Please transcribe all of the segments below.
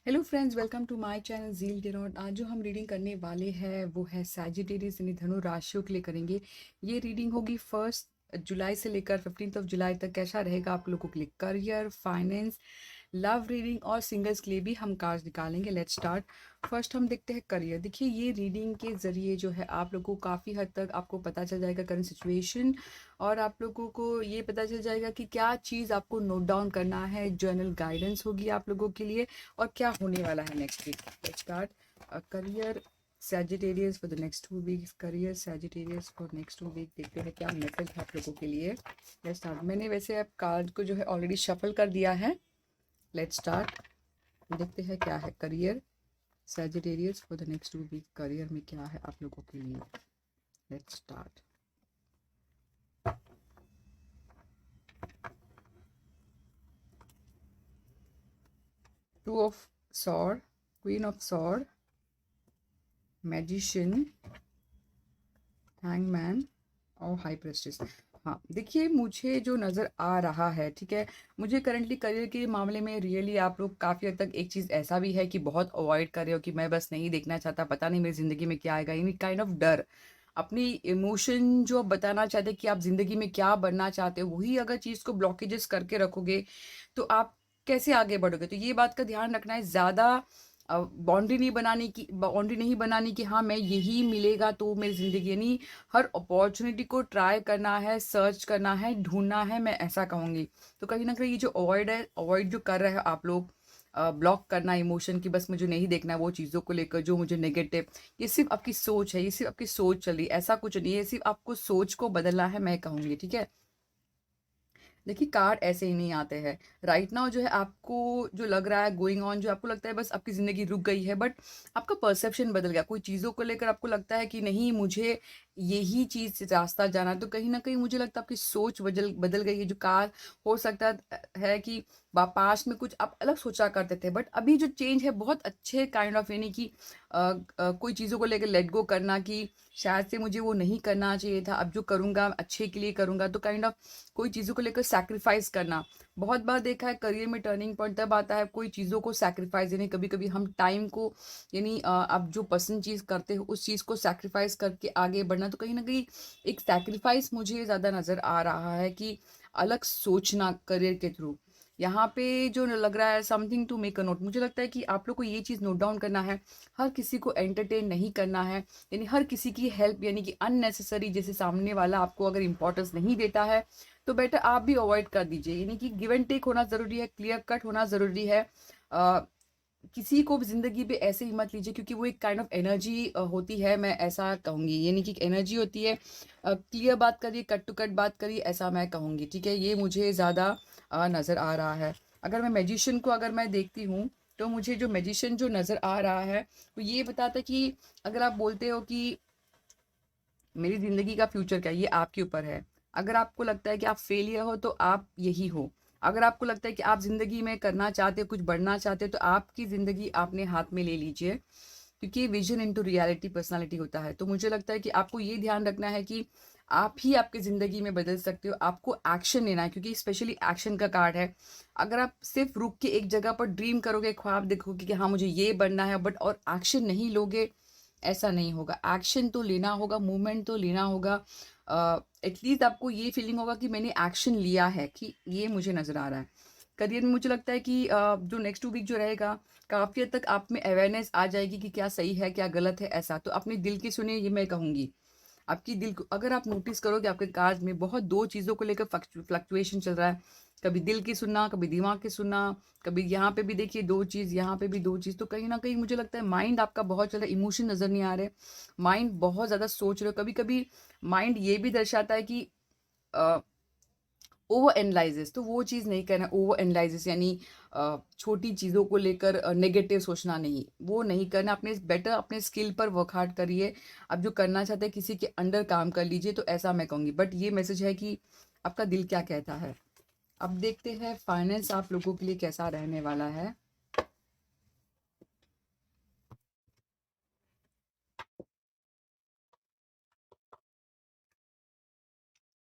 Hello friends, welcome to my channel Zeal Tarot. आज जो हम रीडिंग करने वाले हैं वो है सैजिटेरियस यानी धनु राशियों के लिए करेंगे। ये रीडिंग होगी 1 जुलाई से लेकर 15 जुलाई तक। कैसा रहेगा आप लोगों के लिए करियर, फाइनेंस, लव रीडिंग और सिंगल्स के लिए भी हम कार्ड्स निकालेंगे। Let's start. फर्स्ट हम देखते हैं करियर। देखिए, ये रीडिंग के ज़रिए जो है आप लोगों को काफ़ी हद तक आपको पता चल जाएगा करंट सिचुएशन, और आप लोगों को ये पता चल जाएगा कि क्या चीज़ आपको नोट डाउन करना है। जर्नल गाइडेंस होगी आप लोगों के लिए और क्या होने वाला है next week. Let's start. Career Sagittarius for the next 2 weeks, career Sagittarius for next 2 week। देखते हैं क्या मैसेज है आप लोगों के लिए। Let's start. मैंने वैसे अब कार्ड को जो है ऑलरेडी शफल कर दिया है। Let's start. देखते हैं क्या है career Sagittarius for the next 2 week। Career में क्या है आप लोगों के लिए। Let's start. Two of sword, queen of sword, magician, hangman और हाई प्रेस्टिस। हाँ, देखिए मुझे जो नज़र आ रहा है, ठीक है, मुझे करंटली करियर के मामले में रियली आप लोग काफ़ी हद तक एक चीज़ ऐसा भी है कि बहुत अवॉइड कर रहे हो कि मैं बस नहीं देखना चाहता, पता नहीं मेरी ज़िंदगी में क्या आएगा, यानी काइंड ऑफ डर। अपनी इमोशन जो आप बताना चाहते हैं कि आप ज़िंदगी में क्या बनना चाहते हो, वही अगर चीज़ को ब्लॉकेजेस करके रखोगे तो आप कैसे आगे बढ़ोगे। तो ये बात का ध्यान रखना है। ज़्यादा बाउंड्री नहीं बनानी कि हाँ मैं यही मिलेगा तो मेरी ज़िंदगी, यानी हर अपॉर्चुनिटी को ट्राई करना है, सर्च करना है, ढूंढना है, मैं ऐसा कहूँगी। तो कहीं ना कहीं ये जो अवॉइड जो कर रहे हो आप लोग, ब्लॉक करना इमोशन की, बस मुझे नहीं देखना वो चीज़ों को लेकर जो मुझे नेगेटिव, ये सिर्फ आपकी सोच है, ये सिर्फ आपकी सोच चल रही है, ऐसा कुछ नहीं है, सिर्फ आपको सोच को बदलना है, मैं कहूँगी। ठीक है, देखिए कार्ड ऐसे ही नहीं आते हैं। राइट नाउ जो है आपको जो लग रहा है गोइंग ऑन, जो आपको लगता है बस आपकी ज़िंदगी रुक गई है, बट आपका परसेप्शन बदल गया। कोई चीज़ों को लेकर आपको लगता है कि नहीं मुझे यही चीज़ रास्ता जाना है, तो कहीं ना कहीं मुझे लगता है आपकी सोच बदल बदल गई है। जो कार हो सकता है कि पास्ट में कुछ आप अलग सोचा करते थे, बट अभी जो चेंज है बहुत अच्छे काइंड ऑफ, यानी कि कोई चीज़ों को लेकर लेट गो करना कि शायद से मुझे वो नहीं करना चाहिए था, अब जो करूँगा अच्छे के लिए करूँगा, तो काइंड ऑफ कोई चीज़ों को लेकर सैक्रिफाइस करना। बहुत बार देखा है करियर में टर्निंग पॉइंट तब आता है कोई चीज़ों को सैक्रिफाइस, यानी कभी कभी हम टाइम को, यानी आप जो पसंद चीज़ करते हो उस चीज़ को सैक्रिफाइस करके आगे बढ़ना। तो कहीं ना कहीं एक सैक्रिफाइस मुझे ज़्यादा नज़र आ रहा है कि अलग सोचना करियर के थ्रू। यहाँ पे जो लग रहा है something to make a note, मुझे लगता है कि आप लोग को ये चीज़ नोट डाउन करना है। हर किसी को एंटरटेन नहीं करना है, यानी हर किसी की हेल्प, यानी कि अननेसेसरी, जैसे सामने वाला आपको अगर इंपॉर्टेंस नहीं देता है तो बेटर आप भी अवॉइड कर दीजिए। यानी कि गिव एंड टेक होना ज़रूरी है, क्लियर कट होना ज़रूरी है। अ, किसी को भी ज़िंदगी पे ऐसे ही मत लीजिए, क्योंकि वो एक काइंड ऑफ एनर्जी होती है, मैं ऐसा कहूँगी, यानी कि एनर्जी होती है। क्लियर बात करिए, कट टू कट बात करिए, ऐसा मैं कहूँगी। ठीक है, ये मुझे ज़्यादा नज़र आ रहा है। अगर मैं मैजिशियन को अगर मैं देखती हूँ तो मुझे जो मैजिशियन जो नज़र आ रहा है वो ये बताता है कि अगर आप बोलते हो कि मेरी ज़िंदगी का फ्यूचर क्या है, ये आपके ऊपर है। अगर आपको लगता है कि आप फेलियर हो तो आप यही हो। अगर आपको लगता है कि आप ज़िंदगी में करना चाहते हो, कुछ बढ़ना चाहते हो, तो आपकी ज़िंदगी अपने हाथ में ले लीजिए, क्योंकि विजन इनटू रियलिटी पर्सनालिटी होता है। तो मुझे लगता है कि आपको ये ध्यान रखना है कि आप ही आपकी ज़िंदगी में बदल सकते हो। आपको एक्शन लेना है, क्योंकि स्पेशली एक्शन का कार्ड है। अगर आप सिर्फ रुक के एक जगह पर ड्रीम करोगे, ख्वाब देखोगे कि हाँ मुझे ये बनना है, बट और एक्शन नहीं लोगे, ऐसा नहीं होगा। एक्शन तो लेना होगा, मूवमेंट तो लेना होगा। एटलीस्ट आपको ये फीलिंग होगा कि मैंने एक्शन लिया है, कि ये मुझे नज़र आ रहा है। करियर में मुझे लगता है कि जो नेक्स्ट 2 वीक जो रहेगा, काफ़ी हद तक आप में अवेयरनेस आ जाएगी कि क्या सही है क्या गलत है। ऐसा तो अपने दिल की सुनिए, ये मैं कहूँगी। आपकी दिल को अगर आप नोटिस करोगे, आपके कार्ड में बहुत दो चीज़ों को लेकर फ्लक्चुएशन चल रहा है। कभी दिल की सुनना, कभी दिमाग की सुनना, कभी यहाँ पे भी देखिए दो चीज़, यहाँ पे भी दो चीज़। तो कहीं ना कहीं मुझे लगता है माइंड आपका बहुत ज़्यादा, इमोशन नज़र नहीं आ रहे, माइंड बहुत ज़्यादा सोच रहे हो। कभी कभी माइंड ये भी दर्शाता है कि ओवर एनालाइजेस, तो वो चीज़ नहीं करना। ओवर एनालाइजेस यानी छोटी चीज़ों को लेकर नेगेटिव सोचना नहीं, वो नहीं करना। अपने बेटर अपने स्किल पर वर्क हार्ड करिए। आप जो करना चाहते हैं किसी के अंडर काम कर लीजिए, तो ऐसा मैं कहूँगी। बट ये मैसेज है कि आपका दिल क्या कहता है। अब देखते हैं फाइनेंस आप लोगों के लिए कैसा रहने वाला है।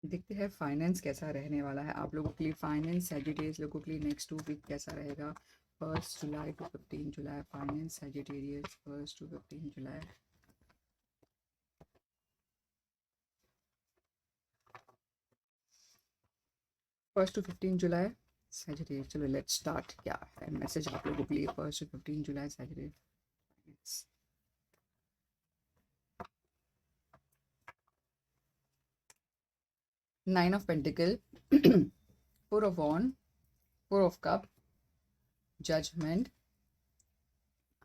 देखते हैं फाइनेंस कैसा रहने वाला है आप लोगों के लिए। फाइनेंस सैजिटेरियस लोगों के लिए नेक्स्ट 2 वीक कैसा रहेगा। 1st July to 15 July, finance Sagittarius 1st to 15 July. First to 15 July Sagittarius. चलो लेट्स स्टार्ट। क्या है मैसेज आप लोगों के लिए 1st to 15 July Sagittarius. 9 of pentacle, 4 of wand, 4 of cup, judgement.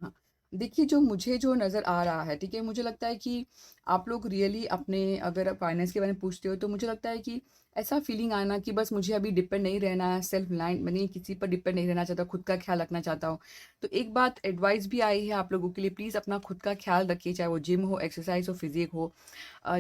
हाँ, देखिए जो मुझे जो नज़र आ रहा है, ठीक है, मुझे लगता है कि आप लोग रियली अपने, अगर फाइनेंस के बारे में पूछते हो तो मुझे लगता है कि ऐसा फीलिंग आना कि बस मुझे अभी डिपेंड नहीं रहना है, सेल्फ रिलायंट बनी, किसी पर डिपेंड नहीं रहना चाहता, खुद का ख्याल रखना चाहता हूँ। तो एक बात एडवाइस भी आई है आप लोगों के लिए, प्लीज़ अपना खुद का ख्याल रखिए, चाहे वो जिम हो, एक्सरसाइज हो, फिजिक हो।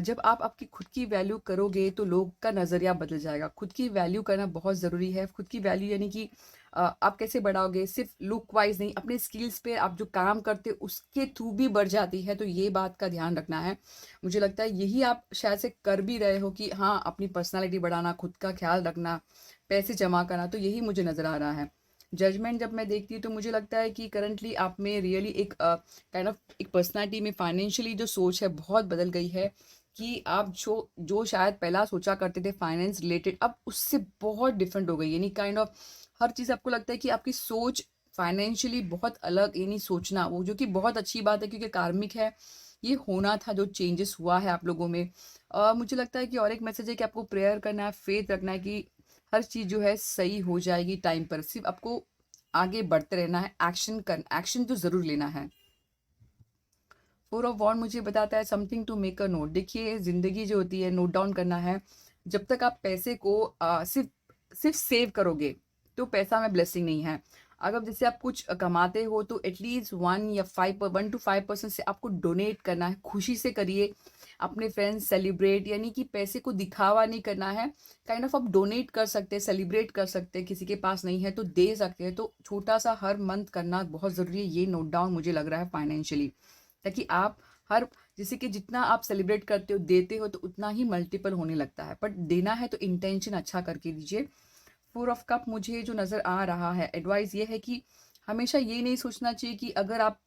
जब आप आपकी खुद की वैल्यू करोगे तो लोग का नज़रिया बदल जाएगा। खुद की वैल्यू करना बहुत ज़रूरी है। खुद की वैल्यू यानी कि आप कैसे बढ़ाओगे, सिर्फ लुक वाइज नहीं, अपने स्किल्स पे आप जो काम करते हो उसके थ्रू भी बढ़ जाती है। तो ये बात का ध्यान रखना है। मुझे लगता है यही आप शायद से कर भी रहे हो कि हाँ, अपनी पर्सनालिटी बढ़ाना, खुद का ख्याल रखना, पैसे जमा करना, तो यही मुझे नज़र आ रहा है। जजमेंट जब मैं देखती हूँ तो मुझे लगता है कि करंटली आप में रियली एक काइंड ऑफ एक पर्सनालिटी में फाइनेंशियली जो सोच है बहुत बदल गई है। कि आप जो जो शायद पहला सोचा करते थे फाइनेंस रिलेटेड, अब उससे बहुत डिफरेंट हो गई। यानी काइंड ऑफ हर चीज़ आपको लगता है कि आपकी सोच फाइनेंशियली बहुत अलग, यानी सोचना वो, जो कि बहुत अच्छी बात है क्योंकि कार्मिक है। ये होना था जो चेंजेस हुआ है आप लोगों में। मुझे लगता है कि और एक मैसेज है कि आपको प्रेयर करना है, फेथ रखना है कि हर चीज़ जो है सही हो जाएगी टाइम पर। सिर्फ आपको आगे बढ़ते रहना है, एक्शन तो ज़रूर लेना है। 4 ऑफ वॉन्ड मुझे बताता है something to make a note. देखिए ज़िंदगी जो होती है नोट डाउन करना है। जब तक आप पैसे को सिर्फ सिर्फ सेव करोगे तो पैसा में ब्लेसिंग नहीं है। अगर जैसे आप कुछ कमाते हो तो एटलीस्ट 1 to 5% से आपको डोनेट करना है, खुशी से करिए। अपने फ्रेंड्स सेलिब्रेट, यानी कि पैसे को दिखावा नहीं करना है। काइंड ऑफ आप डोनेट कर सकते हैं, सेलिब्रेट कर सकते हैं, किसी के पास नहीं है तो दे सकते हैं। तो छोटा सा हर मंथ करना बहुत ज़रूरी है। ये नोट डाउन मुझे लग रहा है फाइनेंशियली, ताकि आप हर, जैसे कि जितना आप सेलिब्रेट करते हो, देते हो तो उतना ही मल्टीपल होने लगता है। बट देना है तो इंटेंशन अच्छा करके दीजिए। 4 ऑफ कप मुझे जो नज़र आ रहा है, एडवाइस ये है कि हमेशा ये नहीं सोचना चाहिए कि अगर आप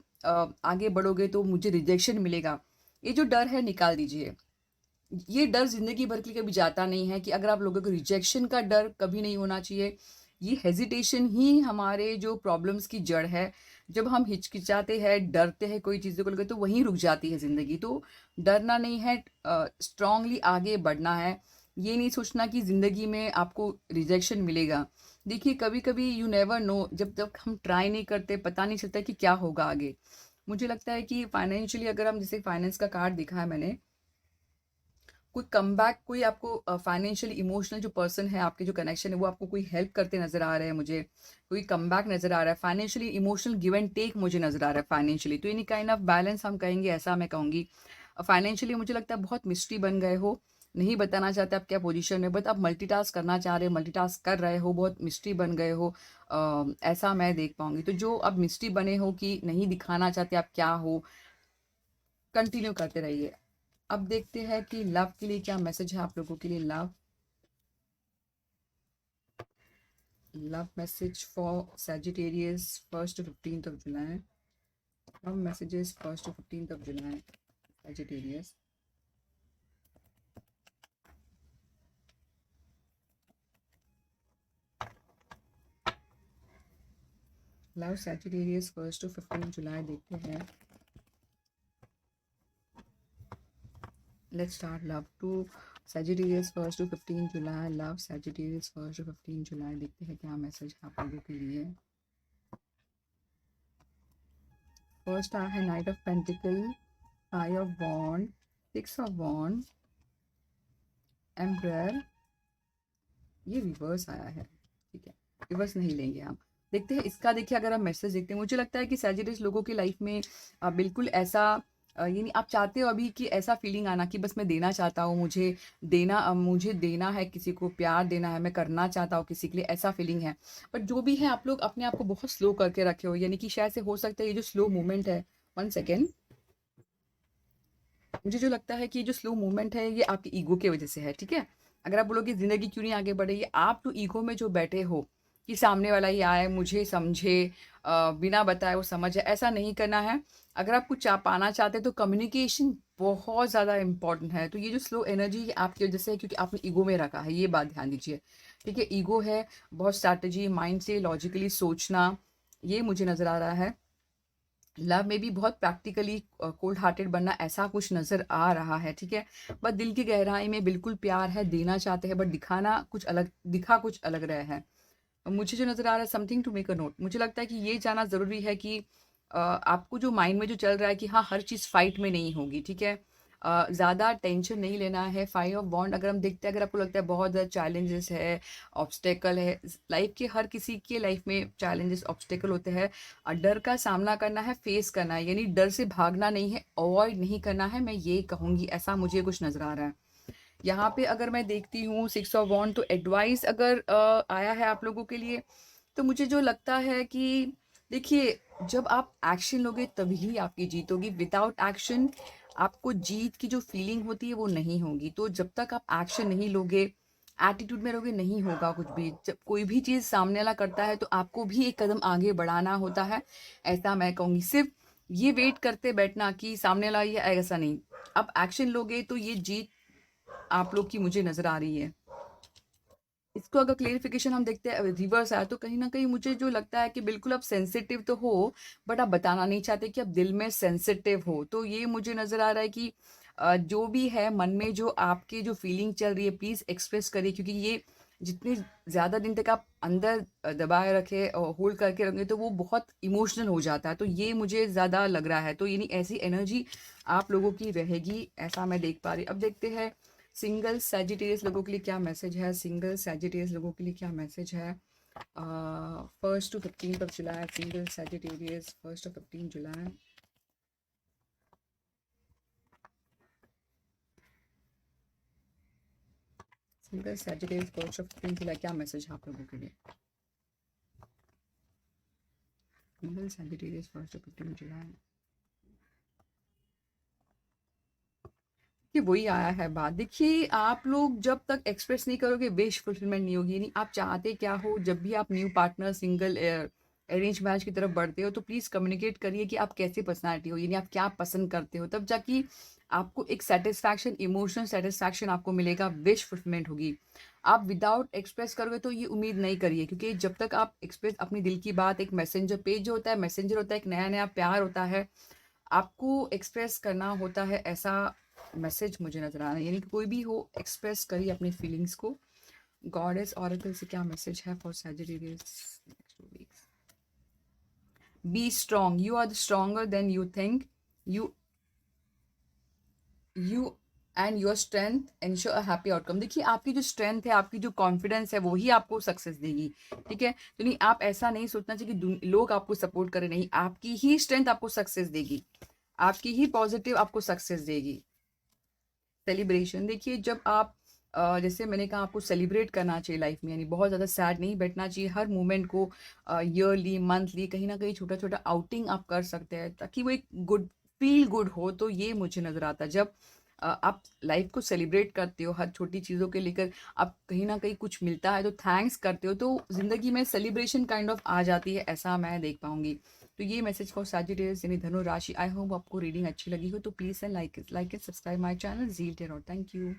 आगे बढ़ोगे तो मुझे रिजेक्शन मिलेगा। ये जो डर है निकाल दीजिए। ये डर ज़िंदगी भर के लिए कभी जाता नहीं है। कि अगर आप लोगों को रिजेक्शन का डर कभी नहीं होना चाहिए। ये हेजिटेशन ही हमारे जो प्रॉब्लम्स की जड़ है। जब हम हिचकिचाते हैं, डरते हैं कोई चीज़ों को लेकर, तो वहीं रुक जाती है ज़िंदगी। तो डरना नहीं है, स्ट्रांगली आगे बढ़ना है। ये नहीं सोचना कि ज़िंदगी में आपको रिजेक्शन मिलेगा। देखिए कभी कभी यू नेवर नो, जब तक हम ट्राई नहीं करते पता नहीं चलता कि क्या होगा आगे। मुझे लगता है कि फाइनेंशियली अगर हम, जैसे फाइनेंस का कार्ड दिखा है मैंने, कोई कमबैक, कोई आपको फाइनेंशियली इमोशनल जो पर्सन है, आपके जो कनेक्शन है वो आपको कोई हेल्प करते नजर आ रहे हैं मुझे। कोई कमबैक नजर आ रहा है financially, emotional give and take मुझे नजर आ रहा है फाइनेंशियली। तो यानी काइंड ऑफ बैलेंस हम कहेंगे, ऐसा मैं कहूँगी। फाइनेंशियली मुझे लगता है बहुत मिस्ट्री बन गए हो, नहीं बताना चाहते आप क्या पोजीशन में, बट आप मल्टीटास्क करना चाह रहे हो, मल्टीटास्क कर रहे हो, बहुत मिस्ट्री बन गए हो। ऐसा मैं देख पाऊंगी। तो जो अब मिस्ट्री बने हो कि नहीं दिखाना चाहते आप क्या हो, कंटिन्यू करते रहिए। अब देखते हैं कि लव के लिए क्या मैसेज है आप लोगों के लिए। Love message for Sagittarius 1st to 15th of July। Love messages 1st to 15th of July Sagittarius। Love Sagittarius 1st to 15th July देखते हैं। Let's start. Love to Sagittarius 1st to 15th July। Love Sagittarius 1st to 15th July देखते हैं क्या message है आप लोगों के लिए। फर्स्ट आ है knight of pentacle, 5 of wand, 6 of wand, emperor. ये रिवर्स आया है, ठीक है, रिवर्स नहीं लेंगे हम। देखते हैं इसका। देखिए अगर हम मैसेज देखते हैं, मुझे लगता है कि सैजिटेरियस लोगों की लाइफ में बिल्कुल ऐसा, यानी आप चाहते हो अभी कि ऐसा फीलिंग आना कि बस मैं देना चाहता हूँ, मुझे देना है, किसी को प्यार देना है, मैं करना चाहता हूँ किसी के लिए, ऐसा फीलिंग है। बट जो भी है आप लोग अपने आप को बहुत स्लो करके रखे हो, यानी कि शायद से हो सकता है ये जो स्लो मूवमेंट है, 1 सेकेंड, मुझे जो लगता है कि ये जो स्लो मूवमेंट है ये आपकी ईगो की वजह से है, ठीक है। अगर आप बोलोगे ज़िंदगी क्यों नहीं आगे बढ़ रही है, आप तो ईगो में जो बैठे हो, कि सामने वाला ही आए, मुझे समझे, बिना बताए वो समझ जाए, ऐसा नहीं करना है। अगर आप कुछ पाना चाहते हैं तो कम्युनिकेशन बहुत ज़्यादा इम्पोर्टेंट है। तो ये जो स्लो एनर्जी आपकी वजह से है क्योंकि आपने ईगो में रखा है, ये बात ध्यान दीजिए। ठीक है, ईगो है, बहुत स्ट्रैटेजी, माइंड से लॉजिकली सोचना, ये मुझे नज़र आ रहा है। लव में भी बहुत प्रैक्टिकली कोल्ड हार्टेड बनना, ऐसा कुछ नज़र आ रहा है। ठीक है, बट दिल की गहराई में बिल्कुल प्यार है, देना चाहते हैं, बट दिखाना कुछ अलग, दिखा कुछ अलग रहा है। मुझे जो नज़र आ रहा है, something to make a note, मुझे लगता है कि ये जानना ज़रूरी है कि आपको जो माइंड में जो चल रहा है कि हाँ, हर चीज़ फाइट में नहीं होगी। ठीक है, ज़्यादा टेंशन नहीं लेना है। फाइव ऑफ बॉन्ड अगर हम देखते हैं, अगर आपको लगता है बहुत ज़्यादा चैलेंजेस है, ऑब्स्टेकल है, लाइफ के हर किसी के लाइफ में चैलेंजेस ऑब्स्टेकल होते हैं, डर का सामना करना है, फेस करना है, यानी डर से भागना नहीं है, अवॉइड नहीं करना है, मैं ये कहूँगी, ऐसा मुझे कुछ नज़र आ रहा है। यहाँ पे अगर मैं देखती हूँ सिक्स ऑफ वॉन्ड, तो एडवाइस अगर आया है आप लोगों के लिए, तो मुझे जो लगता है कि देखिए, जब आप एक्शन लोगे तभी आपकी जीत होगी। विदाउट एक्शन आपको जीत की जो फीलिंग होती है वो नहीं होगी। तो जब तक आप एक्शन नहीं लोगे, एटीट्यूड में रहोगे, नहीं होगा कुछ भी। जब कोई भी चीज़ सामने वाला करता है तो आपको भी एक कदम आगे बढ़ाना होता है, ऐसा मैं कहूँगी। सिर्फ ये वेट करते बैठना कि सामने वाला ये आएगा, ऐसा नहीं। आप एक्शन लोगे तो ये जीत आप लोग की मुझे नज़र आ रही है। इसको अगर क्लेरिफिकेशन हम देखते हैं रिवर्स आया, तो कहीं न कहीं मुझे जो लगता है कि बिल्कुल आप सेंसिटिव तो हो, बट आप बताना नहीं चाहते कि आप दिल में सेंसिटिव हो। तो ये मुझे नज़र आ रहा है कि जो भी है मन में, जो आपकी जो फीलिंग चल रही है, प्लीज़ एक्सप्रेस करिए, क्योंकि ये जितने ज़्यादा दिन तक आप अंदर दबाए रखे और होल्ड करके रखेंगे तो वो बहुत इमोशनल हो जाता है। तो ये मुझे ज़्यादा लग रहा है। तो यानी ऐसी एनर्जी आप लोगों की रहेगी, ऐसा मैं देख पा रही हूँ। अब देखते हैं सिंगल सैजिटेरियस लोगों के लिए क्या मैसेज है। सिंगल सैजिटेरियस लोगों के लिए क्या मैसेज है 1st to 15th of July। Single Sagittarius 1st to 15 July. Single Sagittarius 1st to 15 जुलाई, क्या मैसेज है आप लोगों के लिए। सिंगल सैजिटेरियस 1st to 15 जुलाई। कि वही आया है बात। देखिए, आप लोग जब तक एक्सप्रेस नहीं करोगे, विश फुलफिलमेंट नहीं होगी। यानी आप चाहते क्या हो, जब भी आप new partner, single arrange match की तरफ बढ़ते हो, तो प्लीज़ कम्युनिकेट करिए कि आप कैसी पर्सनैलिटी हो, यानी आप क्या पसंद करते हो। तब जाके आपको एक सेटिस्फैक्शन, इमोशनल सेटिस्फैक्शन आपको मिलेगा, विश फुलफिलमेंट होगी। आप विदाउट एक्सप्रेस करोगे तो ये उम्मीद नहीं करिए, क्योंकि जब तक आप एक्सप्रेस अपनी दिल की बात, एक मैसेंजर पेज जो होता है, मैसेंजर होता है, एक नया नया प्यार होता है, आपको एक्सप्रेस करना होता है, ऐसा मैसेज मुझे नजर आ रहा है। यानी कि कोई भी हो, एक्सप्रेस करिए अपनी फीलिंग्स को। गॉडेस ऑरेकल से क्या मैसेज है for Sagittarius next 2 weeks. Be strong, you are the stronger than you think, you you and your strength ensure a happy outcome. देखिए, आपकी जो स्ट्रेंथ है, आपकी जो कॉन्फिडेंस है, वही आपको सक्सेस देगी। ठीक है, तो नहीं, आप ऐसा नहीं सोचना चाहिए कि लोग आपको सपोर्ट करें, नहीं, आपकी ही स्ट्रेंथ आपको सक्सेस देगी, आपकी ही पॉजिटिव आपको सक्सेस देगी। सेलिब्रेशन, देखिए, जब आप जैसे मैंने कहा, आपको सेलिब्रेट करना चाहिए लाइफ में, यानी बहुत ज़्यादा सैड नहीं बैठना चाहिए। हर मोमेंट को ईयरली, मंथली, कहीं ना कहीं छोटा छोटा आउटिंग आप कर सकते हैं, ताकि वो एक गुड फील गुड हो। तो ये मुझे नज़र आता है, जब आप लाइफ को सेलिब्रेट करते हो, हर छोटी चीज़ों के लेकर आप कहीं ना कहीं कुछ मिलता है तो थैंक्स करते हो, तो ज़िंदगी में सेलिब्रेशन काइंड ऑफ आ जाती है, ऐसा मैं देख पाऊंगी। तो ये मैसेज फॉर सैजिटेरियस यानी धनु राशि। आई होप आपको रीडिंग अच्छी लगी हो, तो please like and subscribe my channel Zeal Tarot. Thank you.